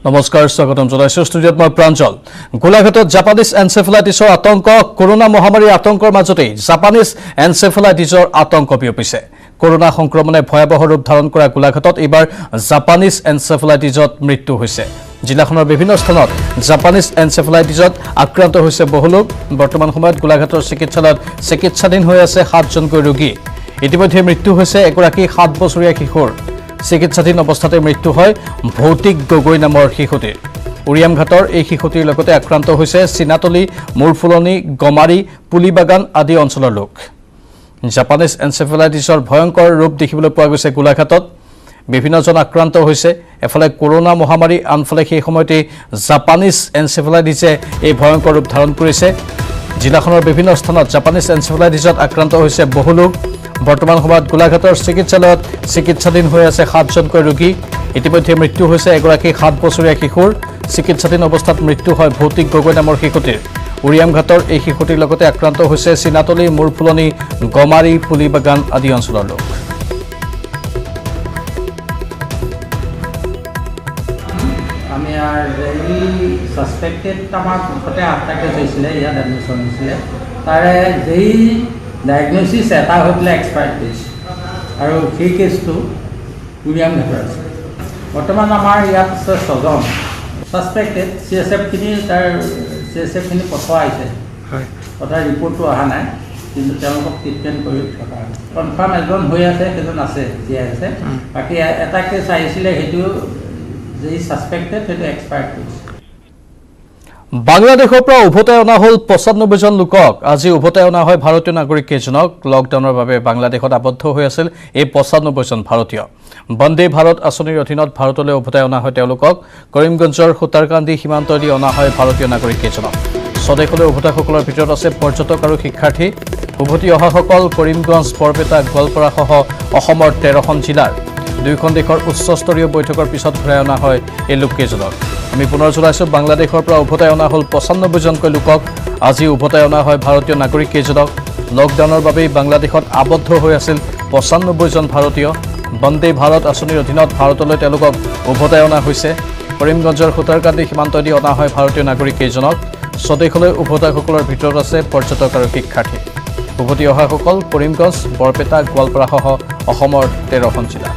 নমস্কাৰ স্বাগতম জনাইছো ষ্টুডিঅত মই প্ৰাঞ্জল গোলাঘাটত জাপানিজ এনসেফেলাইটিছৰ আতংক কৰোনা মহামাৰীৰ আতংকৰ মাজতে জাপানিজ এনসেফেলাইটিছৰ আতংক বিয়পিছে কৰোনা সংক্ৰমণে ভয়াবহ ৰূপ ধাৰণ কৰা গোলাঘাটত এবাৰ জাপানিজ এনসেফেলাইটিছত মৃত্যু হৈছে জিলাখনৰ বিভিন্ন স্থানত জাপানিজ এনসেফেলাইটিছত আক্ৰান্ত হৈছে বহু লোক বৰ্তমান সময়ত গোলাঘাটৰ চিকিৎসালয়ত চিকিৎসাধীন হৈ আছে 7 জনকৈ ৰোগী ইতিমধ্যে মৃত্যু হৈছে এগৰাকী 7 বছৰীয়া কিশোৰ চিকিৎসাধীন অৱস্থাতে মৃত্যু হয় ভৌতিক গগৈ নামৰ শিশুটিৰ উৰিয়ামঘাটৰ এই শিশুটিৰ লগতে আক্ৰান্ত হৈছে চিনাতলি মূৰফুলনি গমাৰী পুলিবাগান আদি অঞ্চলৰ লোক জাপানিজ এনসেফেলাইটিছৰ ভয়ংকৰ ৰূপ দেখিবলৈ পোৱা গৈছে গোলাঘাটত বিভিন্নজন আক্ৰান্ত হৈছে এফালে কৰোনা মহামাৰী আনফালে সেই সময়তে জাপানিজ এনসেফেলাইটিছে এই ভয়ংকৰ ৰূপ ধাৰণ কৰিছে জিলাখনৰ বিভিন্ন স্থানত জাপানিজ এনসেফেলাইটিছত আক্ৰান্ত হৈছে বহু লোক বৰ্তমান সময়ত গোলাঘাটৰ চিকিৎসালয়ত চিকিৎসাধীন হৈ আছে 7 জনকৈ ৰোগী ইতিমধ্যে মৃত্যু হৈছে এগৰাকী 7 বছৰীয়া কিশোৰ চিকিৎসাধীন অৱস্থাত মৃত্যু হয় ভৌতিক গগৈ নামৰ শিশুটিৰ উৰিয়ামঘাটৰ এই শিশুটিৰ লগতে আক্ৰান্ত হৈছে চিনাতলি মূৰফুলনি গমাৰী পুলিবাগান আদি অঞ্চলৰ লোক আমি আর এই সাসপেক্টেড আমার ঘটে 8টা কেস হয়েছিল ইয়াত এডমিশন হয়েছিল তারে যেই ডায়াগনোসিস এটা হৈ পেলাই এক্সপায়াৰ কৰিছে আৰু সেই কেছটো উৰিয়ামঘাটৰ আছে বৰ্তমান আমাৰ ইয়াত আছে 6জন সাসপেক্টেড CSF-খিনি তাৰ CSF-খিনি পঠোৱা হৈছে হয় তাৰ ৰিপৰ্টটো অহা নাই কিন্তু তেওঁলোকক ট্ৰিটমেণ্ট কৰি থকা কনফাৰ্ম এজন হৈ আছে সেইজন আছে জীয়াই আছে বাকী এটা কেছ আহিছিলে সেইটো যেই সাসপেক্টেড সেইটো এক্সপায়াৰ কৰিছে বাংলাদেশৰ পৰা উভতাই অনা হল 95 জন লোকক আজি উভতাই অনা হয় ভাৰতীয় নাগৰিক কেইজনক লকডাউনৰ বাবে বাংলাদেশত আবদ্ধ হৈ আছিল এই 95 জন ভাৰতীয় বন্দে ভাৰত আঁচনিৰ অধীনত ভাৰতলৈ উভতাই অনা হয় তেওঁলোকক কৰিমগঞ্জৰ খুটাৰকান্দি সীমান্ত দি অনা হয় ভাৰতীয় নাগৰিক কেইজনক স্বদেশলৈ উভতাসকলৰ ভিতৰত আছে পৰ্যটক আৰু শিক্ষাৰ্থী উভতি অহাসকল কৰিমগঞ্জ বৰপেটা গোৱালপাৰা সহ অসমৰ 13খন জিলাৰ দুইখন দেশৰ উচ্চস্তৰীয় বৈঠকৰ পিছত ঘূৰাই অনা হয় এই লোককেইজনক আমি পুনৰ জনাইছো বাংলাদেশৰ পৰা উভতাই অনা হল 95 জনকৈ লোকক আজি উভতাই অনা হয় ভাৰতীয় নাগৰিক কেইজনক লকডাউনৰ বাবে বাংলাদেশত আবদ্ধ হৈ আছিল 95 জন ভাৰতীয় বন্দে ভাৰত আঁচনিৰ অধীনত ভাৰতলৈ তেওঁলোকক উভতাই অনা হৈছে কৰিমগঞ্জৰ খুটাৰকান্দি সীমান্ত দি অনা হয় ভাৰতীয় নাগৰিক কেইজনক স্বদেশলৈ উভতাসকলৰ ভিতৰত আছে পৰ্যটক আৰু শিক্ষাৰ্থী উভতি অহাসকল কৰিমগঞ্জ বৰপেটা গোৱালপাৰা সহ অসমৰ 13খন জিলা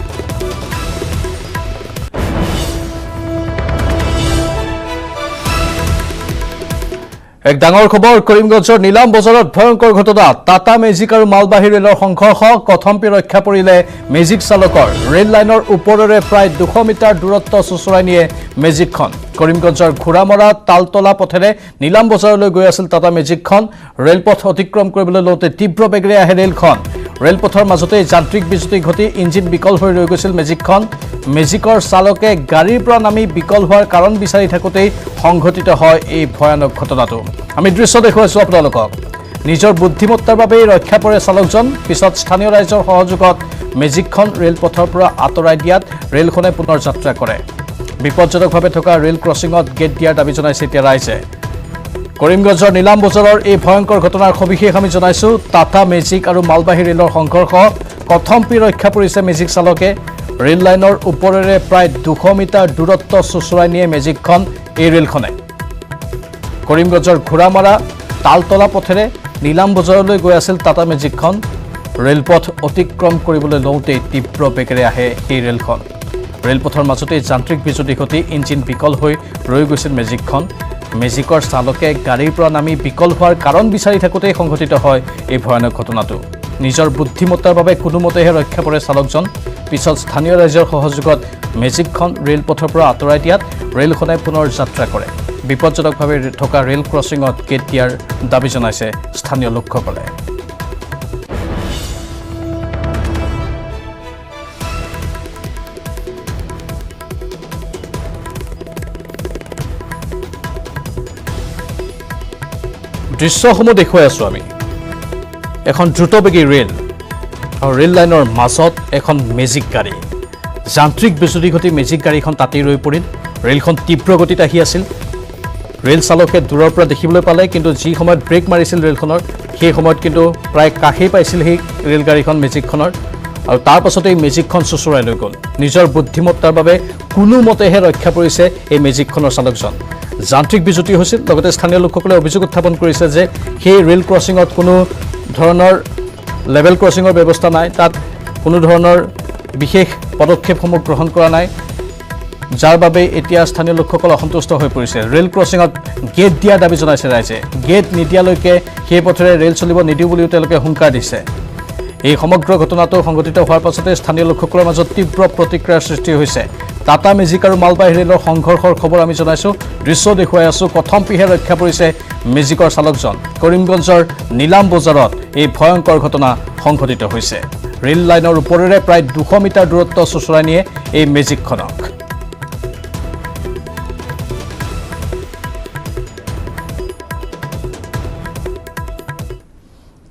এক ডাঙৰ খবৰ কৰিমগঞ্জৰ নীলাম বজাৰত ভয়ংকৰ ঘটনা টাটা মেজিক আৰু মালবাহী ৰেলৰ সংঘৰ্ষ কথম্পি ৰক্ষা পৰিলে মেজিক চালকৰ ৰেল লাইনৰ ওপৰেৰে প্ৰায় 200 মিটাৰ দূৰত্ব চুচৰাই নিয়ে মেজিকখন কৰিমগঞ্জৰ ঘোৰামৰা তালতলা পথেৰে নীলাম বজাৰলৈ গৈ আছিল টাটা মেজিকখন ৰেলপথ অতিক্ৰম কৰিবলৈ লওঁতে তীব্ৰ বেগেৰে আহে ৰেলখন ৰেলপথৰ মাজতে যান্ত্ৰিক বিজুতি ঘটি ইঞ্জিন বিকল হৈ ৰৈ গৈছিল মেজিকখন মেজিকৰ চালকে গাড়ীৰ পৰা নামি বিকল হোৱাৰ কাৰণ বিচাৰি থাকোতেই সংঘটিত হয় এই ভয়ানক ঘটনাটো আমি দৃশ্য দেখুৱাইছো আপোনালোকক নিজৰ বুদ্ধিমত্তাৰ বাবে ৰক্ষা পৰে চালকজন পিছত স্থানীয় ৰাইজৰ সহযোগত মেজিকখন ৰেলপথৰ পৰা আঁতৰাই দিয়াত ৰেলখনে পুনৰ যাত্ৰা কৰে বিপদজনকভাৱে থকা ৰেল ক্ৰছিঙত গেট দিয়াৰ দাবী জনাইছে এতিয়া ৰাইজে কৰিমগঞ্জৰ নীলাম বজাৰৰ এই ভয়ংকৰ ঘটনাৰ সবিশেষ আমি জনাইছো টাটা মেজিক আৰু মালবাহী ৰেলৰ সংঘৰ্ষ কথম্পি ৰক্ষা পৰিছে মেজিক চালকে ৰেল লাইনৰ ওপৰেৰে প্ৰায় 200 মিটাৰ দূৰত্ব চুচৰাই নিয়ে মেজিকখন এই ৰেলখনে কৰিমগঞ্জৰ ঘোৰামৰা তালতলা পথেৰে নীলাম বজাৰলৈ গৈ আছিল টাটা মেজিকখন ৰেলপথ অতিক্ৰম কৰিবলৈ লওঁতে তীব্ৰ বেগেৰে আহে এই ৰেলখন ৰেলপথৰ মাজতে যান্ত্ৰিক বিজুতি ঘটি ইঞ্জিন বিকল হৈ ৰৈ গৈছিল মেজিকখন মেজিকৰ চালকে গাড়ীৰ পৰা নামি বিকল হোৱাৰ কাৰণ বিচাৰি থাকোতেই সংঘটিত হয় এই ভয়ানক ঘটনাটো নিজৰ বুদ্ধিমত্তাৰ বাবে কোনোমতেহে ৰক্ষা পৰে চালকজন পিছত স্থানীয় ৰাইজৰ সহযোগত মেজিকখন ৰেলপথৰ পৰা আঁতৰাই দিয়াত ৰেলখনে পুনৰ যাত্ৰা কৰে বিপদজনকভাৱে থকা ৰেল ক্ৰছিঙত গেট দিয়াৰ দাবী জনাইছে স্থানীয় লোকসকলে দৃশ্যসমূহ দেখুৱাই আছো আমি এখন দ্ৰুতবেগী ৰেল আৰু ৰেল লাইনৰ মাজত এখন মেজিক গাড়ী যান্ত্ৰিক বিজুতি ঘটি মেজিক গাড়ীখন তাতেই ৰৈ পৰিল ৰেলখন তীব্ৰ গতিত আহি আছিল ৰেল চালকে দূৰৰ পৰা দেখিবলৈ পালে কিন্তু যি সময়ত ব্ৰেক মাৰিছিল ৰেলখনৰ সেই সময়ত কিন্তু প্ৰায় কাষেই পাইছিল সেই ৰেলগাড়ীখন মেজিকখনৰ আৰু তাৰ পাছতে এই মেজিকখন চুচুৰাই লৈ গ'ল নিজৰ বুদ্ধিমত্তাৰ বাবে কোনোমতেহে ৰক্ষা পৰিছে এই মেজিকখনৰ চালকজন যান্ত্ৰিক বিজুতি হৈছিল লগতে স্থানীয় লোকসকলে অভিযোগ উত্থাপন কৰিছে যে সেই ৰেল ক্ৰছিঙত কোনো ধৰণৰ লেভেল ক্ৰছিঙৰ ব্যৱস্থা নাই তাত কোনো ধৰণৰ বিশেষ পদক্ষেপসমূহ গ্ৰহণ কৰা নাই যাৰ বাবে এতিয়া স্থানীয় লোকসকল অসন্তুষ্ট হৈ পৰিছে ৰেল ক্ৰছিঙত গেট দিয়াৰ দাবী জনাইছে ৰাইজে গেট নিদিয়ালৈকে সেই পথেৰে ৰেল চলিব নিদিওঁ বুলিও তেওঁলোকে হুংকাৰ দিছে এই সমগ্ৰ ঘটনাটো সংঘটিত হোৱাৰ পাছতে স্থানীয় লোকসকলৰ মাজত তীব্ৰ প্ৰতিক্ৰিয়াৰ সৃষ্টি হৈছে টাটা মেজিক আৰু মালবাহী ৰেলৰ সংঘৰ্ষৰ খবৰ আমি জনাইছোঁ দৃশ্য দেখুৱাই আছোঁ কথমপিহে ৰক্ষা পৰিছে মেজিকৰ চালকজন কৰিমগঞ্জৰ নিলাম বজাৰত এই ভয়ংকৰ ঘটনা সংঘটিত হৈছে ৰেল লাইনৰ ওপৰেৰে প্ৰায় 200 মিটাৰ দূৰত্ব চুচুৰাই নিয়ে এই মেজিকখনক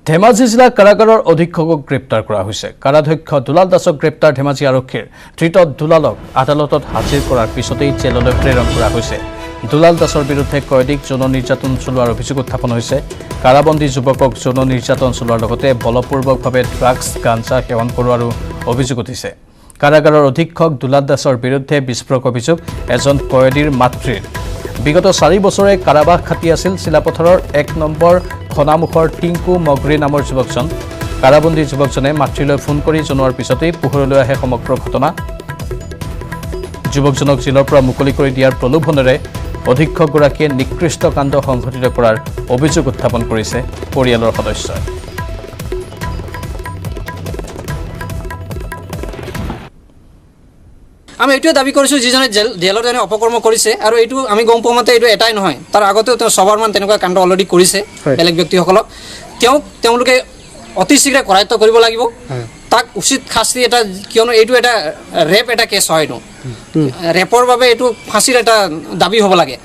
ধেমাজি জিলা কাৰাগাৰৰ অধীক্ষকক গ্ৰেপ্তাৰ কৰা হৈছে কাৰাধ্যক্ষ দুলাল দাসক গ্ৰেপ্তাৰ ধেমাজি আৰক্ষীৰ ধৃত দুলালক আদালতত হাজিৰ কৰাৰ পিছতেই জেললৈ প্ৰেৰণ কৰা হৈছে দুলাল দাসৰ বিৰুদ্ধে কয়দিক যৌন নিৰ্যাতন চলোৱাৰ অভিযোগ উত্থাপন হৈছে কাৰাবন্দী যুৱকক যৌন নিৰ্যাতন চলোৱাৰ লগতে বলপূৰ্বকভাৱে ড্ৰাগছ গাঞ্জা সেৱন কৰোৱাৰো অভিযোগ উঠিছে কাৰাগাৰৰ অধীক্ষক দুলাল দাসৰ বিৰুদ্ধে বিস্ফোৰক অভিযোগ এজন কয়দীৰ মাতৃৰ বিগত 4 বছৰে কাৰাবাস খাটি আছিল চিলাপথাৰৰ 1 নম্বৰ খনামুখৰ টিংকু মগৰী নামৰ যুৱকজন কাৰাবন্দী যুৱকজনে মাতৃলৈ ফোন কৰি জনোৱাৰ পিছতেই পোহৰলৈ আহে সমগ্ৰ ঘটনা যুৱকজনক জেলৰ পৰা মুকলি কৰি দিয়াৰ প্ৰলোভনেৰে অধীক্ষকগৰাকীয়ে নিকৃষ্ট কাণ্ড সংঘটিত কৰাৰ অভিযোগ উত্থাপন কৰিছে পৰিয়ালৰ সদস্যই আমি এইটোৱে দাবী কৰিছোঁ যিজনে জেলত এনে অপকৰ্ম কৰিছে আৰু এইটো আমি গম পোৱা মতে এইটো এটাই নহয় তাৰ আগতেও তেওঁ ছবাৰমান তেনেকুৱা কাণ্ড অলৰেডি কৰিছে বেলেগ ব্যক্তিসকলক তেওঁলোকে অতি শীঘ্ৰে কৰায়ত্ব কৰিব লাগিব তাক উচিত শাস্তি এটা কিয়নো এইটো এটা ৰেপ এটা কেছ হয় এইটো ৰেপৰ বাবে এইটো ফাঁচিৰ এটা দাবী হ'ব লাগে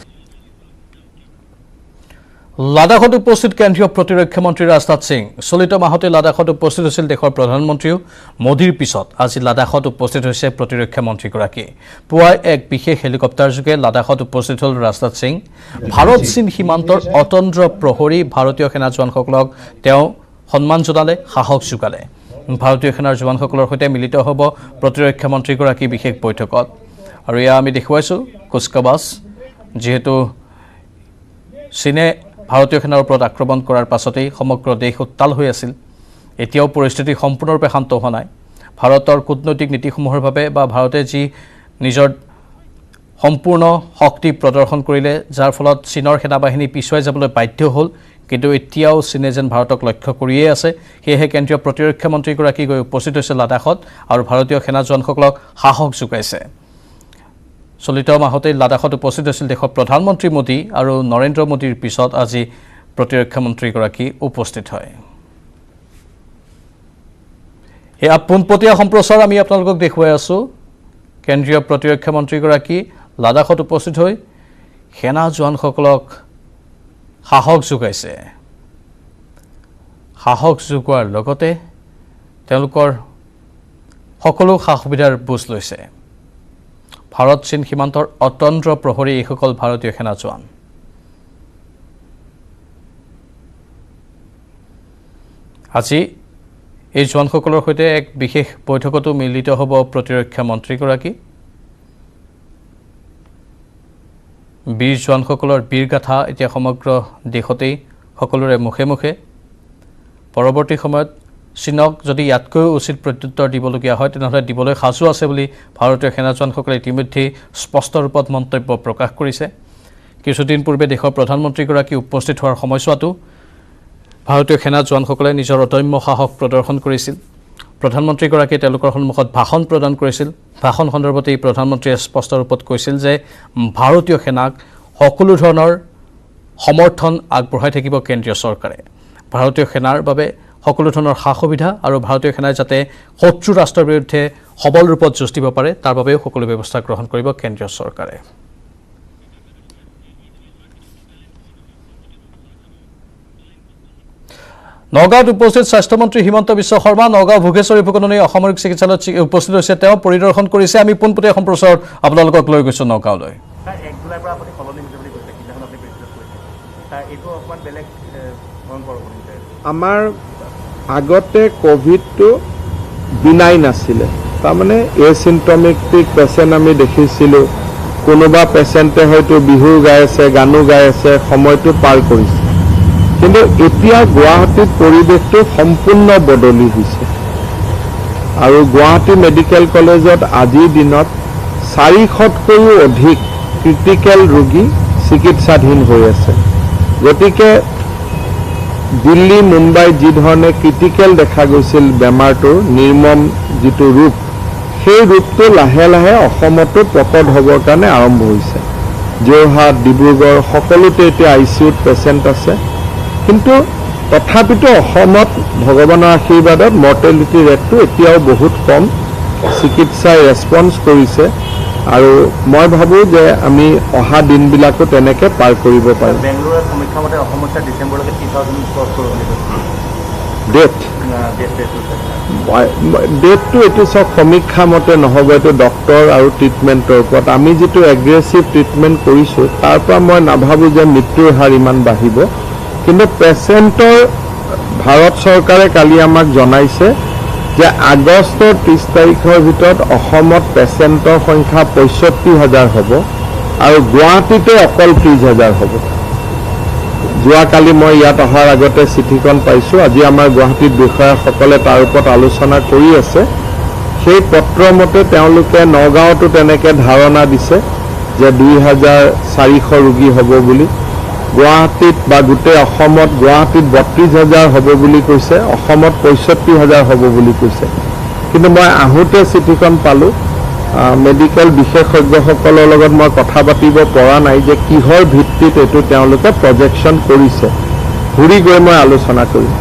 লাডাখত উপস্থিত কেন্দ্ৰীয় প্ৰতিৰক্ষা মন্ত্ৰী ৰাজনাথ সিং চলিত মাহতে লাডাখত উপস্থিত হৈছিল দেশৰ প্ৰধানমন্ত্ৰীও মোদীৰ পিছত আজি লাডাখত উপস্থিত হৈছে প্ৰতিৰক্ষা মন্ত্ৰীগৰাকী পুৱাই এক বিশেষ হেলিকপ্টাৰ যোগে লাডাখত উপস্থিত হ'ল ৰাজনাথ সিং ভাৰত চীন সীমান্তৰ অতন্দ্ৰ প্ৰহৰী ভাৰতীয় সেনা জোৱানসকলক তেওঁ সন্মান জনালে সাহস যোগালে ভাৰতীয় সেনাৰ জোৱানসকলৰ সৈতে মিলিত হ'ব প্ৰতিৰক্ষা মন্ত্ৰীগৰাকী বিশেষ বৈঠকত আৰু এয়া আমি দেখুৱাইছোঁ কুচকাৱাজ যিহেতু চীনে ভাৰতীয় সেনাৰ ওপৰত আক্ৰমণ কৰাৰ পাছতেই সমগ্ৰ দেশ উত্তাল হৈ আছিল এতিয়াও পৰিস্থিতি সম্পূৰ্ণৰূপে শান্ত হোৱা নাই ভাৰতৰ কূটনৈতিক নীতিসমূহৰ বাবে বা ভাৰতে যি নিজৰ সম্পূৰ্ণ শক্তি প্ৰদৰ্শন কৰিলে যাৰ ফলত চীনৰ সেনাবাহিনী পিছুৱাই যাবলৈ বাধ্য হ'ল কিন্তু এতিয়াও চীনে যেন ভাৰতক লক্ষ্য কৰিয়ে আছে সেয়েহে কেন্দ্ৰীয় প্ৰতিৰক্ষা মন্ত্ৰীগৰাকী গৈ উপস্থিত হৈছে লাডাখত আৰু ভাৰতীয় সেনা জোৱানসকলক সাহস যোগাইছে চলিত মাহতে লাডাখত উপস্থিত হৈছিল দেশৰ প্ৰধানমন্ত্ৰী মোদী আৰু নৰেন্দ্ৰ মোদীৰ পিছত আজি প্ৰতিৰক্ষা মন্ত্ৰীগৰাকী উপস্থিত হয় এয়া পোনপটীয়া সম্প্ৰচাৰ আমি আপোনালোকক দেখুৱাই আছোঁ কেন্দ্ৰীয় প্ৰতিৰক্ষা মন্ত্ৰীগৰাকী লাডাখত উপস্থিত হৈ সেনা জোৱানসকলক সাহস যোগাইছে সাহস যোগোৱাৰ লগতে তেওঁলোকৰ সকলো সা সুবিধাৰ বুজ লৈছে ভাৰত চীন সীমান্তৰ অতন্দ্ৰ প্ৰহৰী এইসকল ভাৰতীয় সেনা জোৱান আজি এই জোৱানসকলৰ সৈতে এক বিশেষ বৈঠকতো মিলিত হ'ব প্ৰতিৰক্ষা মন্ত্ৰীগৰাকী বীৰ জোৱানসকলৰ বীৰগাথা এতিয়া সমগ্ৰ দেশতেই সকলোৰে মুখে মুখে পৰৱৰ্তী সময়ত চীনক যদি ইয়াতকৈ উচিত প্ৰত্যুত্তৰ দিবলগীয়া হয় তেনেহ'লে দিবলৈ সাজু আছে বুলি ভাৰতীয় সেনা জোৱানসকলে ইতিমধ্যে স্পষ্ট ৰূপত মন্তব্য প্ৰকাশ কৰিছে কিছুদিন পূৰ্বে দেশৰ প্ৰধানমন্ত্ৰীগৰাকী উপস্থিত হোৱাৰ সময়ছোৱাতো ভাৰতীয় সেনা জোৱানসকলে নিজৰ অদম্য সাহস প্ৰদৰ্শন কৰিছিল প্ৰধানমন্ত্ৰীগৰাকীয়ে তেওঁলোকৰ সন্মুখত ভাষণ প্ৰদান কৰিছিল ভাষণ সন্দৰ্ভতেই প্ৰধানমন্ত্ৰীয়ে স্পষ্ট ৰূপত কৈছিল যে ভাৰতীয় সেনাক সকলো ধৰণৰ সমৰ্থন আগবঢ়াই থাকিব কেন্দ্ৰীয় চৰকাৰে ভাৰতীয় সেনাৰ বাবে সকলো ধৰণৰ সা সুবিধা আৰু ভাৰতীয় সেনাই যাতে শত্ৰু ৰাষ্ট্ৰৰ বিৰুদ্ধে সবল ৰূপত যুঁজ দিব পাৰে তাৰ বাবেও সকলো ব্যৱস্থা গ্ৰহণ কৰিব কেন্দ্ৰীয় চৰকাৰে নগাঁৱত উপস্থিত স্বাস্থ্যমন্ত্ৰী হিমন্ত বিশ্ব শৰ্মা নগাঁও ভোগেশ্বৰী ফুকননী অসামৰিক চিকিৎসালয়ত উপস্থিত হৈছে তেওঁ পৰিদৰ্শন কৰিছে আমি পোনপটীয়া সম্প্ৰচাৰত আপোনালোকক লৈ গৈছোঁ নগাঁৱলৈ আমাৰ আগতে কোভিডটো বিনাই নাছিলে তাৰমানে এচিম্পটমেটিক পেচেণ্ট আমি দেখিছিলোঁ কোনোবা পেচেণ্টে হয়তো বিহু গাই আছে গানো গাই আছে সময়টো পাৰ কৰিছে কিন্তু এতিয়া গুৱাহাটীত পৰিৱেশটো সম্পূৰ্ণ বদলি হৈছে আৰু গুৱাহাটী মেডিকেল কলেজত আজিৰ দিনত 400তকৈও অধিক ক্ৰিটিকেল ৰোগী চিকিৎসাধীন হৈ আছে গতিকে দিল্লী মুম্বাই যি ধৰণে ক্ৰিটিকেল দেখা গৈছিল বেমাৰটোৰ নিৰ্মম যিটো ৰূপ সেই ৰূপটো লাহে লাহে অসমতো প্ৰকট হ'বৰ কাৰণে আৰম্ভ হৈছে যোৰহাট ডিব্ৰুগড় সকলোতে এতিয়া আইচিউত পেচেণ্ট আছে কিন্তু তথাপিতো অসমত ভগৱানৰ আশীৰ্বাদত মৰ্টেলিটি ৰেটটো এতিয়াও বহুত কম চিকিৎসাই ৰেছপন্স কৰিছে আৰু মই ভাবোঁ যে আমি অহা দিনবিলাকো তেনেকৈ পাৰ কৰিব পাৰিম বেংগলোৰৰ সমীক্ষা মতে অসমত ডিচেম্বৰলৈকে 3000 ক্ৰছ কৰিব বুলি ডেটটো এইটো চব সমীক্ষা মতে নহ'ব এইটো ডক্তৰ আৰু ট্ৰিটমেণ্টৰ ওপৰত আমি যিটো এগ্ৰেছিভ ট্ৰিটমেণ্ট কৰিছোঁ তাৰ পৰা মই নাভাবোঁ যে মৃত্যুৰ হাৰ ইমান বাঢ়িব কিন্তু পেচেণ্টৰ ভাৰত চৰকাৰে কালি আমাক জনাইছে যে আগষ্টৰ 30 তাৰিখৰ ভিতৰত অসমত পেচেণ্টৰ সংখ্যা 65,000 হ'ব আৰু গুৱাহাটীতে অকল 30,000 হ'ব যোৱাকালি মই ইয়াত অহাৰ আগতে চিঠিখন পাইছোঁ আজি আমাৰ গুৱাহাটীত বিষয়াসকলে তাৰ ওপৰত আলোচনা কৰি আছে সেই পত্ৰ মতে তেওঁলোকে নগাঁৱতো তেনেকৈ ধাৰণা দিছে যে 2,400 ৰোগী হ'ব বুলি গুৱাহাটীত বা গোটেই অসমত গুৱাহাটীত 32,000 হ'ব বুলি কৈছে অসমত 65,000 হ'ব বুলি কৈছে কিন্তু মই আহোঁতে চিঠিখন পালোঁ মেডিকেল বিশেষজ্ঞসকলৰ লগত মই কথা পাতিব পৰা নাই যে কিহৰ ভিত্তিত এইটো তেওঁলোকে প্ৰজেকশ্যন কৰিছে ঘূৰি গৈ মই আলোচনা কৰিম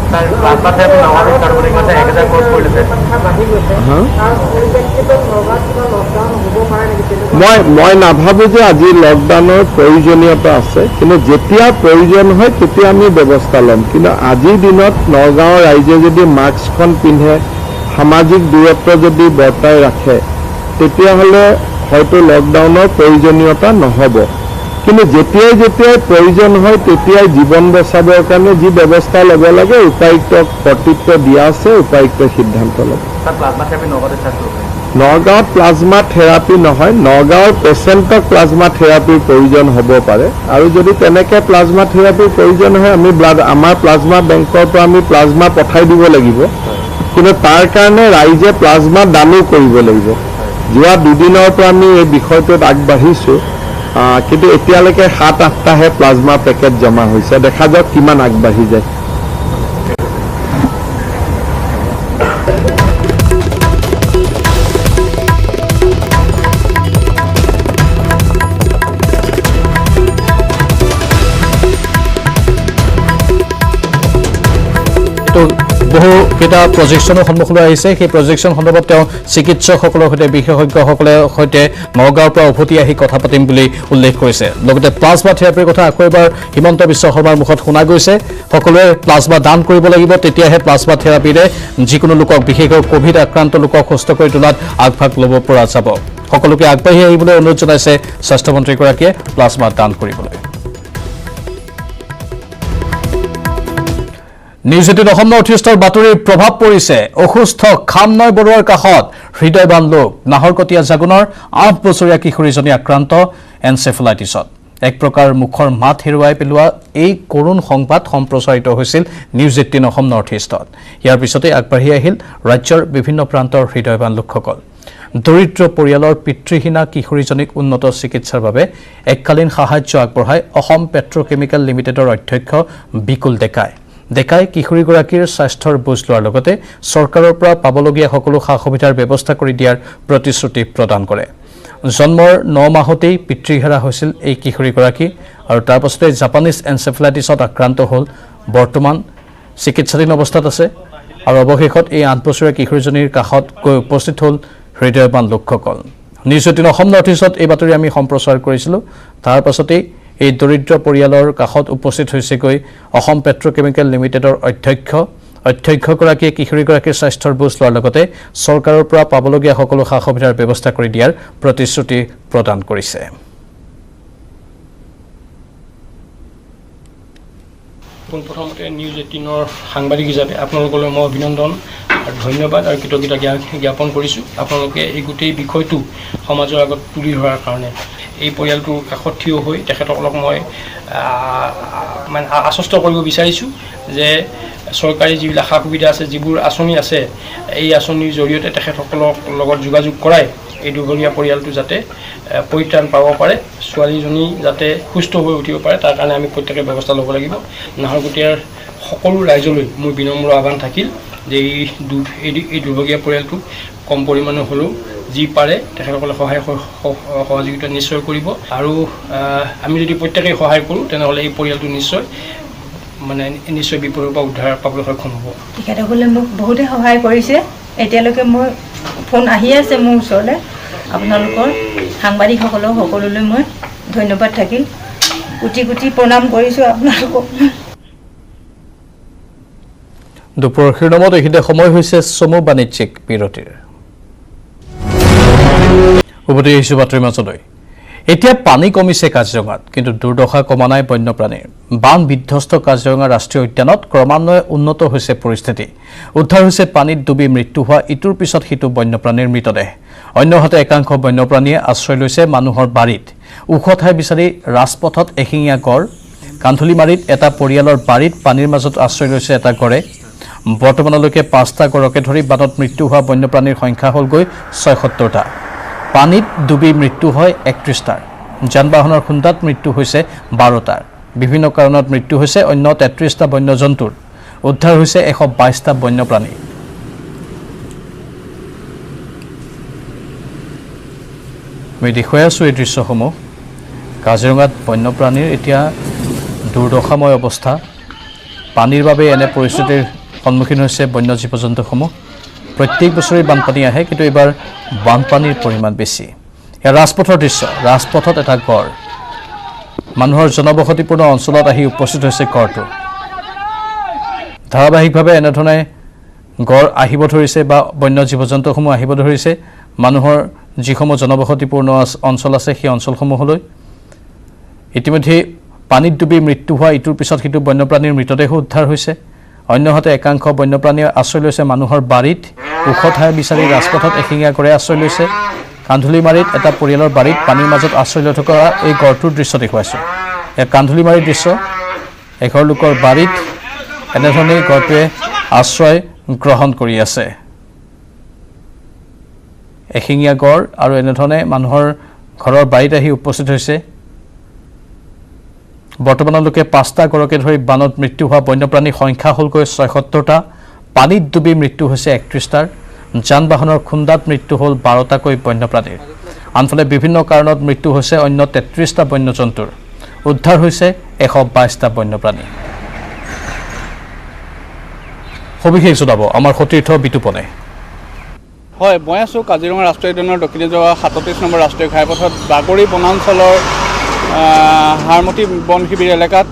মই নাভাবোঁ যে আজি লকডাউনৰ প্ৰয়োজনীয়তা আছে কিন্তু যেতিয়া প্ৰয়োজন হয় তেতিয়া আমি ব্যৱস্থা ল'ম কিন্তু আজিৰ দিনত নগাঁৱৰ ৰাইজে যদি মাস্কখন পিন্ধে সামাজিক দূৰত্ব যদি বৰ্তাই ৰাখে তেতিয়াহ'লে হয়তো লকডাউনৰ প্ৰয়োজনীয়তা নহ'ব কিন্তু যেতিয়াই প্ৰয়োজন হয় তেতিয়াই জীৱন বচাবৰ কাৰণে যি ব্যৱস্থা ল'ব লাগে উপায়ুক্তক কৰ্তৃত্ব দিয়া আছে উপায়ুক্তই সিদ্ধান্ত ল'ব নগাঁৱত প্লাজমা থেৰাপি নহয় নগাঁৱৰ পেচেণ্টক প্লাজমা থেৰাপিৰ প্ৰয়োজন হ'ব পাৰে আৰু যদি তেনেকৈ প্লাজমা থেৰাপিৰ প্ৰয়োজন হয় আমি আমাৰ প্লাজমা বেংকৰ পৰা আমি প্লাজমা পঠাই দিব লাগিব কিন্তু তাৰ কাৰণে ৰাইজে প্লাজমা দানো কৰিব লাগিব যোৱা দুদিনৰ পৰা আমি এই বিষয়টোত আগবাঢ়িছোঁ কিন্তু এতিয়ালৈকে 7-8টাহে প্লাজমা পেকেট জমা হৈছে দেখা যাওক কিমান আগবাঢ়ি যায় বহুকেইটা প্ৰজেকশ্যনৰ সন্মুখলৈ আহিছে সেই প্ৰজেকশ্যন সন্দৰ্ভত তেওঁ চিকিৎসকসকলৰ সৈতে বিশেষজ্ঞসকলৰ সৈতে নগাঁৱৰ পৰা উভতি আহি কথা পাতিম বুলি উল্লেখ কৰিছে লগতে প্লাজমা থেৰাপিৰ কথা আকৌ এবাৰ হিমন্ত বিশ্ব শৰ্মাৰ মুখত শুনা গৈছে সকলোৱে প্লাজমা দান কৰিব লাগিব তেতিয়াহে প্লাজমা থেৰাপিৰে যিকোনো লোকক বিশেষকৈ কোভিড আক্ৰান্ত লোকক সুস্থ কৰি তোলাত আগভাগ ল'ব পৰা যাব সকলোকে আগবাঢ়ি আহিবলৈ অনুৰোধ জনাইছে স্বাস্থ্যমন্ত্ৰীগৰাকীয়ে প্লাজমা দান কৰিবলৈ নিউজ 18 অসম নৰ্থ ইষ্টৰ বাতৰিৰ প্ৰভাৱ পৰিছে অসুস্থ খামনয় বৰুৱাৰ কাষত হৃদয়বান লোক নাহৰকটীয়া জাগুনৰ 8 বছৰীয়া কিশোৰীজনী আক্ৰান্ত এনচেফেলাইটিছত এক প্ৰকাৰ মুখৰ মাত হেৰুৱাই পেলোৱা এই কৰুণ সংবাদ সম্প্ৰচাৰিত হৈছিল নিউজ 18 অসম নৰ্থ ইষ্টত ইয়াৰ পিছতে আগবাঢ়ি আহিল ৰাজ্যৰ বিভিন্ন প্ৰান্তৰ হৃদয়বান লোকসকল দৰিদ্ৰ পৰিয়ালৰ পিতৃহীনা কিশোৰীজনীক উন্নত চিকিৎসাৰ বাবে এককালীন সাহায্য আগবঢ়ায় অসম পেট্ৰকেমিকেল লিমিটেডৰ অধ্যক্ষ বিকুল ডেকাই কিশোৰীগৰাকীৰ স্বাস্থ্যৰ বুজ লোৱাৰ লগতে চৰকাৰৰ পৰা পাবলগীয়া সকলো সা সুবিধাৰ ব্যৱস্থা কৰি দিয়াৰ প্ৰতিশ্ৰুতি প্ৰদান কৰে জন্মৰ 9 মাহতেই পিতৃহেৰা হৈছিল এই কিশোৰীগৰাকী আৰু তাৰ পাছতে জাপানিজ এনচেফেলাইটিছত আক্ৰান্ত হ'ল বৰ্তমান চিকিৎসাধীন অৱস্থাত আছে আৰু অৱশেষত এই 8 বছৰীয়া কিশোৰীজনীৰ কাষত গৈ উপস্থিত হ'ল হৃদয়বান লোকসকল নিউজ 18 অসম নৰ্থ ইষ্টত এই বাতৰি আমি সম্প্ৰচাৰ কৰিছিলোঁ তাৰ পাছতেই এই দৰিদ্ৰ পৰিয়ালৰ কাষত উপস্থিত হৈছেগৈ অসম পেট্ৰকেমিকেল লিমিটেডৰ অধ্যক্ষগৰাকীয়ে কিশোৰীগৰাকীৰ স্বাস্থ্যৰ বুজ লোৱাৰ লগতে চৰকাৰৰ পৰা পাবলগীয়া সকলো সা সুবিধাৰ ব্যৱস্থা কৰি দিয়াৰ প্ৰতিশ্ৰুতি প্ৰদান কৰিছে পোনপ্ৰথমতে নিউজ 18ৰ সাংবাদিক হিচাপে আপোনালোকলৈ মই অভিনন্দন আৰু ধন্যবাদ আৰু কৃতজ্ঞতা জ্ঞাপন কৰিছোঁ। আপোনালোকে এই গোটেই বিষয়টো সমাজৰ আগত তুলি ধৰাৰ কাৰণে এই পৰিয়ালটোৰ কাষত থিয় হৈ তেখেতসকলক মই মানে আশ্বস্ত কৰিব বিচাৰিছোঁ যে চৰকাৰী যিবিলাক সা সুবিধা আছে, যিবোৰ আঁচনি আছে, এই আঁচনিৰ জৰিয়তে তেখেতসকলক লগত যোগাযোগ কৰাই এই দুৰ্ভগীয়া পৰিয়ালটো যাতে পৰিত্ৰাণ পাব পাৰে, ছোৱালীজনী যাতে সুস্থ হৈ উঠিব পাৰে, তাৰ কাৰণে আমি প্ৰত্যেকে ব্যৱস্থা ল'ব লাগিব। নাহৰকটীয়াৰ সকলো ৰাইজলৈ মোৰ বিনম্ৰ আহ্বান থাকিল যে এই দুৰ্ভগীয়া পৰিয়ালটো কম পৰিমাণে হ'লেও যি পাৰে তেখেতসকলে সহযোগিতা নিশ্চয় কৰিব। আৰু আমি যদি প্ৰত্যেকেই সহায় কৰোঁ তেনেহ'লে এই পৰিয়ালটো নিশ্চয় বিপদৰ পৰা উদ্ধাৰ পাবলৈ সক্ষম হ'ব। তেখেতসকলে মোক বহুতে সহায় কৰিছে। এতিয়ালৈকে মই ফোন আহি আছে মোৰ ওচৰলৈ। আপোনালোকৰ সাংবাদিকসকলক সকলোলৈ মই ধন্যবাদ থাকিল। কোটি কোটি প্ৰণাম কৰিছোঁ আপোনালোকক। দুপৰৰ শিৰোনামত এইখিনিতে সময় হৈছে চমু বাণিজ্যিক বিৰতিৰ। উভতি আহিছোঁ বাতৰিৰ মাজলৈ। এতিয়া পানী কমিছে কাজিৰঙাত, কিন্তু দুৰ্দশা কমা নাই বন্যপ্ৰাণীৰ। বান বিধ্বস্ত কাজিৰঙা ৰাষ্ট্ৰীয় উদ্যানত ক্ৰমান্বয়ে উন্নত হৈছে পৰিস্থিতি। উদ্ধাৰ হৈছে পানীত ডুবি মৃত্যু হোৱা ইটোৰ পিছত সিটো বন্যপ্ৰাণীৰ মৃতদেহ। অন্যহাতে একাংশ বন্যপ্ৰাণীয়ে আশ্ৰয় লৈছে মানুহৰ বাৰীত। ওখ ঠাই বিচাৰি ৰাজপথত এশিঙীয়া গড়। কান্ধুলিমাৰীত এটা পৰিয়ালৰ বাৰীত পানীৰ মাজত আশ্ৰয় লৈছে এটা গড়ে। বৰ্তমানলৈকে 5টা গড়কে ধৰি বানত মৃত্যু হোৱা বন্যপ্ৰাণীৰ সংখ্যা হ'লগৈ 76টা। পানীত ডুবি মৃত্যু হয় 31টাৰ। যান বাহনৰ খুন্দাত মৃত্যু হৈছে 12টাৰ। বিভিন্ন কাৰণত মৃত্যু হৈছে অন্য 33টা বন্যজন্তুৰ। উদ্ধাৰ হৈছে 122টা বন্যপ্ৰাণী। আমি দেখুৱাই আছোঁ এই দৃশ্যসমূহ। কাজিৰঙাত বন্যপ্ৰাণীৰ এতিয়া দুৰ্দশাময় অৱস্থা। পানীৰ বাবে এনে পৰিস্থিতিৰ সন্মুখীন হৈছে বন্য জীৱ জন্তুসমূহ। প্ৰত্যেক বছৰে বানপানী আহে, কিন্তু এইবাৰ বানপানীৰ পৰিমাণ বেছি। এয়া ৰাজপথৰ দৃশ্য। ৰাজপথত এটা গড়। মানুহৰ জনবসতিপূৰ্ণ অঞ্চলত আহি উপস্থিত হৈছে গড়টো। ধাৰাবাহিকভাৱে এনেধৰণে গড় আহিব ধৰিছে বা বন্য জীৱ জন্তুসমূহ আহিব ধৰিছে মানুহৰ যিসমূহ জনবসতিপূৰ্ণ অঞ্চল আছে সেই অঞ্চলসমূহলৈ। ইতিমধ্যে পানীত ডুবি মৃত্যু হোৱা ইটোৰ পিছত সিটো বন্যপ্ৰাণীৰ মৃতদেহো উদ্ধাৰ হৈছে। অন্যহাতে একাংশ বন্যপ্ৰাণীয়ে আশ্ৰয় লৈছে মানুহৰ বাৰীত। ওখ ঠাই বিচাৰি ৰাজপথত এশিঙীয়া গড়ে আশ্ৰয় লৈছে। কান্ধুলিমাৰীত এটা পৰিয়ালৰ বাৰীত পানীৰ মাজত আশ্ৰয় লৈ থকা এই গড়টোৰ দৃশ্য দেখুৱাইছোঁ। এয়া কান্ধুলিমাৰীৰ দৃশ্য। এঘৰ লোকৰ বাৰীত এনেধৰণেই গড়টোৱে আশ্ৰয় গ্ৰহণ কৰি আছে। এশিঙীয়া গড় আৰু এনেধৰণে মানুহৰ ঘৰৰ বাৰীত আহি উপস্থিত হৈছে। বৰ্তমানলৈকে 5টা গড়কে ধৰি বানত মৃত্যু হোৱা বন্যপ্ৰাণীৰ সংখ্যা হ'লগৈ 76টা। পানীত ডুবি মৃত্যু হৈছে 31টাৰ। যান বাহনৰ খুন্দাত মৃত্যু হ'ল 12টাকৈ বন্যপ্ৰাণীৰ। আনফালে বিভিন্ন কাৰণত মৃত্যু হৈছে অন্য 33টা বন্যজন্তুৰ। উদ্ধাৰ হৈছে 122টা বন্যপ্ৰাণী। সবিশেষ জনাব আমাৰ সতীৰ্থ বিতুপনে। হয়, মই আছোঁ কাজিৰঙা ৰাষ্ট্ৰীয় উদ্যানৰ দক্ষিণে যোৱা 37 নম্বৰ ৰাষ্ট্ৰীয় ঘাইপথত বাগৰি বনাঞ্চলৰ হাৰমতি বন শিবিৰ এলেকাত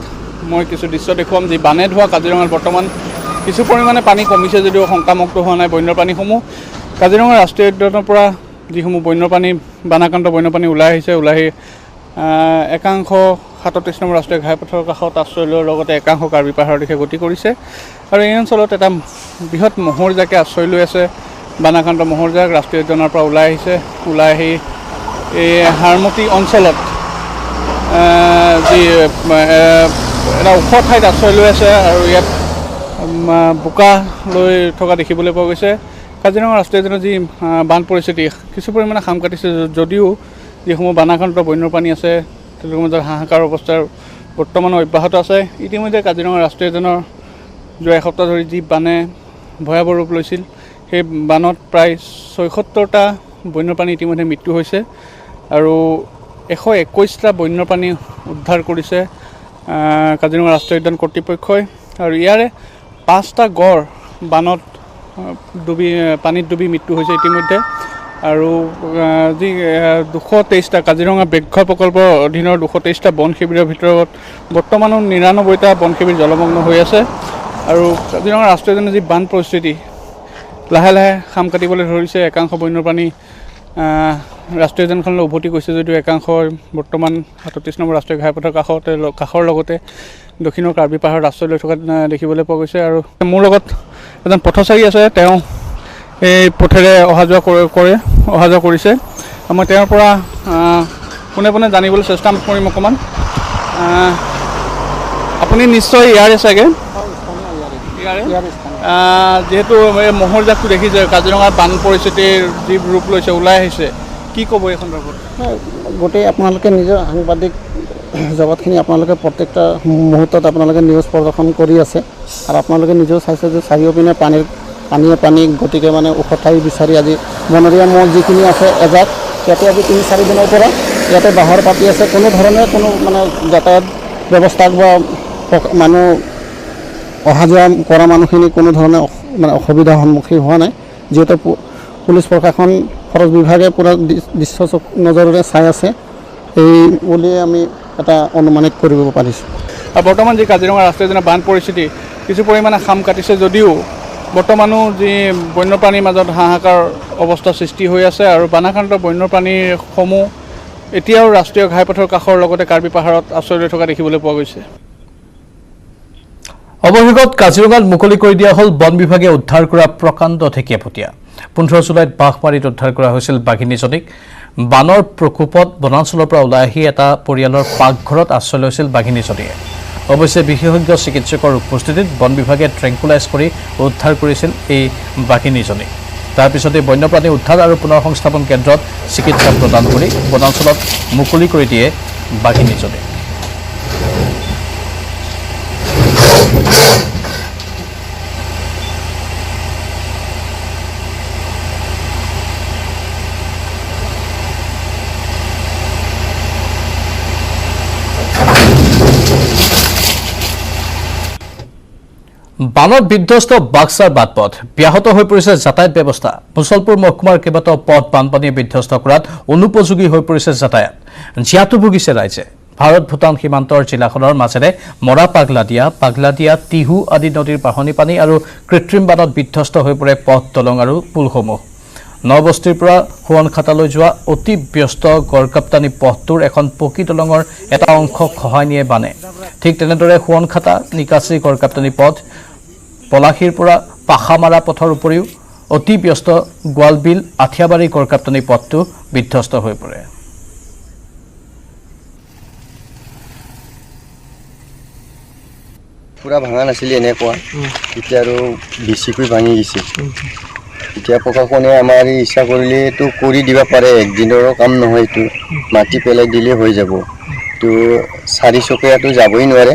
মই কিছু দৃশ্য দেখুৱাম, যি বানে ধোৱা কাজিৰঙাত বৰ্তমান কিছু পৰিমাণে পানী কমিছে যদিও শংকামুক্ত হোৱা নাই বন্যপ্ৰাণীসমূহ। কাজিৰঙা ৰাষ্ট্ৰীয় উদ্যানৰ পৰা যিসমূহ বন্যপ্ৰাণী বানাক্ৰান্ত বন্যপ্ৰাণী ওলাই আহিছে, ওলাই আহি একাংশ 37 নম্বৰ ৰাষ্ট্ৰীয় ঘাইপথৰ কাষত আশ্ৰয় লোৱাৰ লগতে একাংশ কাৰ্বি পাহাৰৰ দিশে গতি কৰিছে। আৰু এই অঞ্চলত এটা বৃহৎ মহৰজাকে আশ্ৰয় লৈ আছে। বানাক্ৰান্ত মহৰজাক ৰাষ্ট্ৰীয় উদ্যানৰ পৰা ওলাই আহিছে। ওলাই আহি এই হাৰমতি অঞ্চলত যি এটা ওখ ঠাইত আশ্ৰয় লৈ আছে আৰু ইয়াত বোকা লৈ থকা দেখিবলৈ পোৱা গৈছে। কাজিৰঙা ৰাষ্ট্ৰীয় উদ্যানৰ যি বান পৰিস্থিতি কিছু পৰিমাণে খাম কাটিছে, যদিও যিসমূহ বানাক্ৰান্ত বন্যপ্ৰাণী আছে তেওঁলোকৰ মাজত হাহাকাৰ অৱস্থাৰ বৰ্তমানো অব্যাহত আছে। ইতিমধ্যে কাজিৰঙা ৰাষ্ট্ৰীয় উদ্যানৰ যোৱা এসপ্তাহ ধৰি যি বানে ভয়াৱহ ৰূপ লৈছিল, সেই বানত প্ৰায় 76টা বন্যপ্ৰাণী ইতিমধ্যে মৃত্যু হৈছে আৰু 121টা বন্যপ্ৰাণী উদ্ধাৰ কৰিছে কাজিৰঙা ৰাষ্ট্ৰীয় উদ্যান কৰ্তৃপক্ষই। আৰু ইয়াৰে 5টা গড় বানত পানীত ডুবি মৃত্যু হৈছে ইতিমধ্যে। আৰু যি 223টা কাজিৰঙা ব্যাঘ্ৰ প্ৰকল্পৰ অধীনৰ 223টা বন শিবিৰৰ ভিতৰত বৰ্তমানো 99টা বন শিবিৰ জলমগ্ন হৈ আছে। আৰু কাজিৰঙা ৰাষ্ট্ৰীয় উদ্যানৰ যি বান পৰিস্থিতি লাহে লাহে খাম কাটিবলৈ ধৰিছে। একাংশ বন্যপ্ৰাণী ৰাষ্ট্ৰীয় উদ্যানখনলৈ উভতি গৈছে যদিও একাংশ বৰ্তমান ৩৭ নম্বৰ ৰাষ্ট্ৰীয় ঘাইপথৰ কাষৰ লগতে দক্ষিণৰ কাৰ্বি পাহাৰত আশ্ৰয় লৈ থকা দেখিবলৈ পোৱা গৈছে। আৰু মোৰ লগত এজন পথচাৰী আছে, তেওঁ এই পথেৰে অহা যোৱা কৰিছে। মই তেওঁৰ পৰা পোনে পোনে জানিবলৈ চেষ্টা কৰিম অকণমান। আপুনি নিশ্চয় ইয়াৰে চাগে, যিহেতু এই মহৰ জাকটো দেখিছে, কাজিৰঙাত বান পৰিস্থিতিৰ যি ৰূপ লৈছে, ওলাই আহিছে, কি ক'ব এই সন্দৰ্ভত? গোটেই আপোনালোকে নিজৰ সাংবাদিক জগতখিনি আপোনালোকে প্ৰত্যেকটা মুহূৰ্তত আপোনালোকে নিউজ প্ৰদৰ্শন কৰি আছে আৰু আপোনালোকে নিজেও চাইছে যে চাৰিওপিনে পানী, গতিকে মানে ওখ ঠাই বিচাৰি আজি বনৰীয়া মহ যিখিনি আছে এজাক, ইয়াতে আজি ৩-৪ দিনৰ পৰা ইয়াতে বাহৰ পাতি আছে। কোনো ধৰণে কোনো মানে যাতায়াত ব্যৱস্থা বা মানুহ অহা যোৱা কৰা মানুহখিনি কোনো ধৰণে মানে অসুবিধাৰ সন্মুখীন হোৱা নাই, যিহেতু পুলিচ প্ৰশাসন ফৰেষ্ট বিভাগে পূৰা দৃশ্য নজৰেৰে চাই আছে, এই বুলিয়ে আমি এটা অনুমানিত কৰিব পাৰিছোঁ। বৰ্তমান যি কাজিৰঙা ৰাষ্ট্ৰীয় উদ্যানৰ বান পৰিস্থিতি কিছু পৰিমাণে খাম কাটিছে যদিও বৰ্তমানো যি বন্যপ্ৰাণীৰ মাজত হাহাকাৰ অৱস্থা সৃষ্টি হৈ আছে আৰু বানাক্ৰান্ত বন্যপ্ৰাণীসমূহ এতিয়াও ৰাষ্ট্ৰীয় ঘাইপথৰ কাষৰ লগতে কাৰ্বি পাহাৰত আশ্ৰয় লৈ থকা দেখিবলৈ পোৱা গৈছে। অৱশেষত কাজিৰঙাত মুকলি কৰি দিয়া হ'ল বন বিভাগে উদ্ধাৰ কৰা প্ৰকাণ্ড ঢেকীয়াপতীয়া। 15 জুলাইত বাঘমাৰীত উদ্ধাৰ কৰা হৈছিল বাঘিনীজনীক। বানৰ প্ৰকোপত বনাঞ্চলৰ পৰা ওলাই আহি এটা পৰিয়ালৰ পাকঘৰত আশ্ৰয় লৈছিল বাঘিনীজনীয়ে। অৱশ্যে বিশেষজ্ঞ চিকিৎসকৰ উপস্থিতিত বন বিভাগে ট্ৰেংকুলাইজ কৰি উদ্ধাৰ কৰিছিল এই বাঘিনীজনীক। তাৰপিছতে বন্যপ্ৰাণী উদ্ধাৰ আৰু পুনৰ সংস্থাপন কেন্দ্ৰত চিকিৎসা প্ৰদান কৰি বনাঞ্চলত মুকলি কৰি দিয়ে বাঘিনীজনীক। বানত বিধ্বস্ত বাক্সাৰ বাটপথ, ব্যাহত হৈ পৰিছে যাতায়াত ব্যৱস্থা। মুছলপুৰ মহকুমাৰ কেইবাটাও পথ বানপানীয়ে বিধ্বস্ত কৰাত অনুপযোগী হৈ পৰিছে যাতায়াত। জীয়াতু ভুগিছে ৰাইজে। ভাৰত ভূটান সীমান্তৰ জিলাখনৰ মাজেৰে মৰা পাগলাদিয়া, টিহু আদি নদীৰ বাঢ়নী পানী আৰু কৃত্ৰিম বানত বিধ্বস্ত হৈ পৰে পথ, দলং আৰু পুলসমূহ। নবস্তিৰ পৰা সোৱণখাটালৈ যোৱা অতি ব্যস্ত গড়কাপ্তানী পথটোৰ এখন পকী দলঙৰ এটা অংশ খহাই নিয়ে বানে। ঠিক তেনেদৰে সোৱণখাটা নিকাচি গড়কাপ্তানী পথ, পলাশীৰ পৰা পাখামাৰা পথৰ উপৰিও অতি ব্যস্ত গোৱালবিল আঠিয়াবাৰী গড়কাপ্তানী পথটো বিধ্বস্ত হৈ পৰে। পুৰা ভাঙা নাছিলে এনেকুৱা, এতিয়া আৰু বেছিকৈ ভাঙি গৈছে। এতিয়া প্ৰশাসনে আমাৰ ইচ্ছা কৰিলেতো কৰি দিব পাৰে, একদিনৰো কাম নহয়, এইটো মাটি পেলাই দিলে হৈ যাব। তো 4 চকীয়াটো যাবই নোৱাৰে,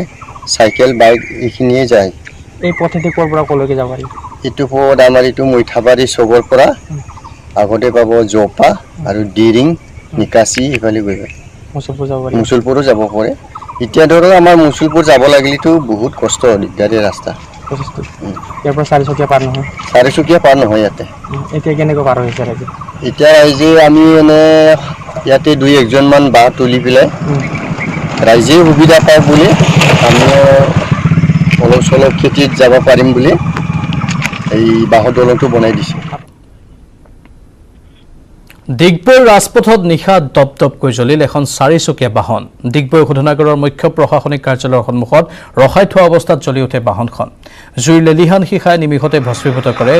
চাইকেল বাইক এইখিনিয়ে যায়। এই পথেদি ক'ৰ পৰা ক'লৈকে যাব পাৰি? এইটো পথ আমাৰ এইটো মৈথাবাৰী চবৰ পৰা আগতে পাব জপা আৰু ডিৰিং, নিকাচি, সেইফালে গৈ পায়। মুছলপুৰো যাব পাৰে। এতিয়া ধৰক আমাৰ মুছলপুৰ যাব লাগিলেতো বহুত কষ্ট, দিগদাৰী ৰাস্তা। ইয়াৰ পৰা 4 চকীয়া পাৰ নহয়? 4 চকীয়া পাৰ নহয় ইয়াতে। এতিয়া কেনেকৈ পাৰ হৈছে ৰাইজে? এতিয়া ৰাইজে আমি এনে ইয়াতে 2-1 মান বাঁহ তুলি পেলাই ৰাইজে সুবিধা পায় বুলি আমি অলপ চলপ খেতিত যাব পাৰিম বুলি এই বাঁহৰ দলংটো বনাই দিছে। ডিগবৈ ৰাজপথত নিশা দপদপকৈ জ্বলিল এখন 4-চকীয়া বাহন। ডিগবৈ শোধনাগাৰৰ মুখ্য প্ৰশাসনিক কাৰ্যালয়ৰ সন্মুখত ৰখাই থোৱা অৱস্থাত জ্বলি উঠে বাহনখন। জুইৰ লেলিহান শিখাই নিমিষতে ভস্মীভূত কৰে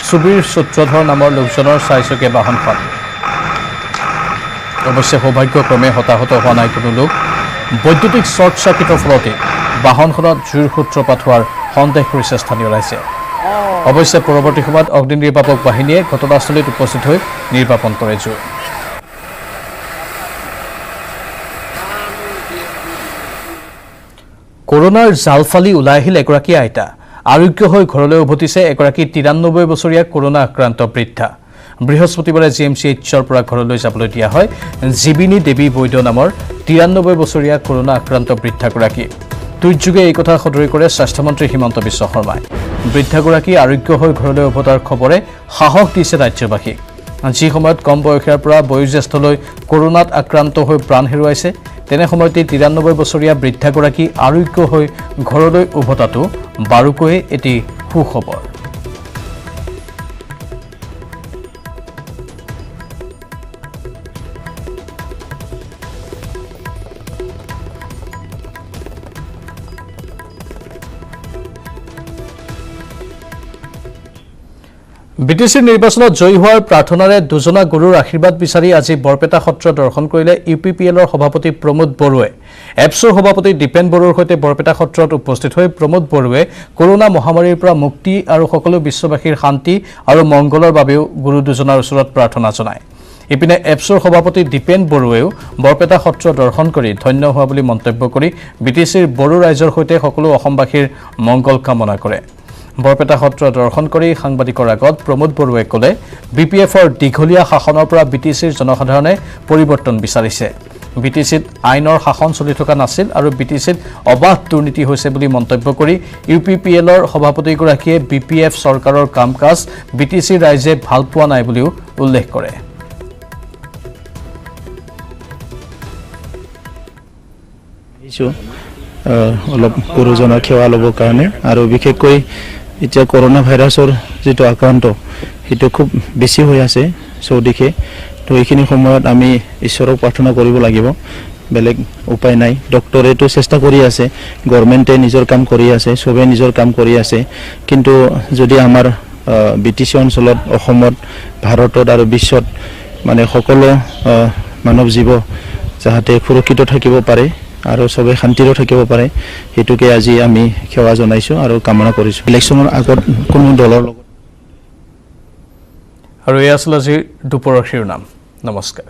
সুবীৰ সূত্ৰধৰ নামৰ লোকজনৰ 4-চকীয়া বাহনখন। অৱশ্যে সৌভাগ্যক্ৰমে হতাহত হোৱা নাই কোনো লোক। বৈদ্যুতিক শ্বৰ্ট চাৰ্কিটৰ ফলতে বাহনখনত জুইৰ সূত্ৰপাত হোৱাৰ সন্দেহ কৰিছে স্থানীয় ৰাইজে। অৱশ্যে পৰৱৰ্তী সময়ত অগ্নি নিৰ্বাপক বাহিনীয়ে ঘটনাস্থলীত উপস্থিত হৈ নিৰ্বাপন কৰে জুই। কৰোনাৰ জাল ফালি ওলাই আহিল এগৰাকী আইতা। আৰোগ্য হৈ ঘৰলৈ উভতিছে এগৰাকী 93 বছৰীয়া কৰোনা আক্ৰান্ত বৃদ্ধা। বৃহস্পতিবাৰে GMCHৰ পৰা ঘৰলৈ যাবলৈ দিয়া হয় জীবিনী দেৱী বৈদ্য নামৰ 93 বছৰীয়া কৰোনা আক্ৰান্ত বৃদ্ধাগৰাকী। টুইটযোগে এই কথা সদৰি কৰে স্বাস্থ্যমন্ত্ৰী হিমন্ত বিশ্ব শৰ্মাই। বৃদ্ধাগৰাকী আৰোগ্য হৈ ঘৰলৈ উভতাৰ খবৰে সাহস দিছে ৰাজ্যবাসীক। যি সময়ত কম বয়সীয়াৰ পৰা বয়োজ্যেষ্ঠলৈ কৰোনাত আক্ৰান্ত হৈ প্ৰাণ হেৰুৱাইছে, তেনে সময়তে 93 বছৰীয়া বৃদ্ধাগৰাকী আৰোগ্য হৈ ঘৰলৈ উভতাটো বাৰুকৈয়ে এটি সুখবৰ। বিটিচিৰ নিৰ্বাচনত জয়ী হোৱাৰ প্ৰাৰ্থনাৰে দুজনা গুৰুৰ আশীৰ্বাদ বিচাৰি আজি বৰপেটা সত্ৰ দৰ্শন কৰিলে UPPLৰ সভাপতি প্ৰমোদ বড়ুৱে। এপছৰ সভাপতি দীপেন বড়োৰ সৈতে বৰপেটা সত্ৰত উপস্থিত হৈ প্ৰমোদ বড়ুৱে কৰোনা মহামাৰীৰ পৰা মুক্তি আৰু সকলো বিশ্ববাসীৰ শান্তি আৰু মংগলৰ বাবেও গুৰু দুজনাৰ ওচৰত প্ৰাৰ্থনা জনায়। ইপিনে এপছৰ সভাপতি দীপেন বড়ুৱেও বৰপেটা সত্ৰ দৰ্শন কৰি ধন্য হোৱা বুলি মন্তব্য কৰি বিটিচিৰ বড়ো ৰাইজৰ সৈতে সকলো অসমবাসীৰ মংগল কামনা কৰে। বৰপেটা সত্ৰ দৰ্শন কৰি সাংবাদিকৰ আগত প্ৰমোদ বড়ুৱে ক'লে BPFৰ দীঘলীয়া শাসনৰ পৰা বিটিচিৰ জনসাধাৰণে পৰিৱৰ্তন বিচাৰিছে। বিটিচিত আইনৰ শাসন চলি থকা নাছিল আৰু বিটিচিত অবাধ দুৰ্নীতি হৈছে বুলি মন্তব্য কৰি UPPLৰ সভাপতিগৰাকীয়ে BPF চৰকাৰৰ কাম কাজ বিটিচিৰ ৰাইজে ভাল পোৱা নাই বুলিও উল্লেখ কৰে। অলপ গুৰুজনক সেৱা ল'বৰ কাৰণে আৰু বিশেষকৈ এতিয়া কৰোনা ভাইৰাছৰ যিটো আক্ৰান্ত সেইটো খুব বেছি হৈ আছে চৌদিশে। তো এইখিনি সময়ত আমি ঈশ্বৰক প্ৰাৰ্থনা কৰিব লাগিব, বেলেগ উপায় নাই। ডক্টৰেতো চেষ্টা কৰি আছে, গভৰ্ণমেণ্টে নিজৰ কাম কৰি আছে, চবে নিজৰ কাম কৰি আছে। কিন্তু যদি আমাৰ BTC অঞ্চলত, অসমত, ভাৰতত আৰু বিশ্বত মানে সকলো মানৱ জীৱ যাতে সুৰক্ষিত থাকিব পাৰে আৰু সবে শান্তিৰে থাকিব পাৰে, হেতুকে আজি আমি সেৱা জনাইছো আৰু কামনা কৰিছো। ইলেকশ্যনৰ আগত কোনো দলৰ লগত। আৰু এই আছিল আজিৰ দুপৰৰ শিৰোনাম। নমস্কাৰ।